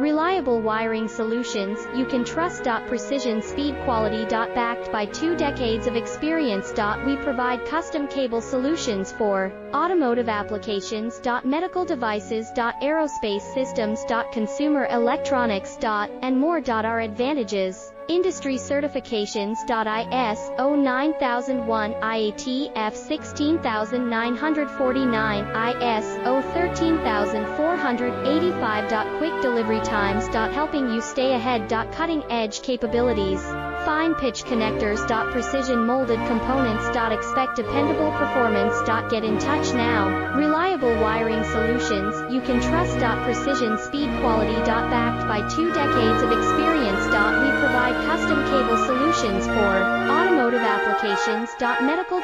Reliable wiring solutions you can trust. Precision speed quality. Backed by 2 decades of experience. We provide custom cable solutions for automotive applications. Medical devices. Aerospace systems. Consumer electronics. And more. Our advantages: industry certifications. ISO 9001, IATF 16949, ISO 13485. Quick delivery times. Helping you stay ahead. Cutting edge capabilities. Fine pitch connectors. Precision molded components. Expect dependable performance. Get in touch now. Reliable wiring solutions you can trust. Precision speed quality. Backed by 2 decades of experience. We provide custom cable solutions for automotive applications. Medical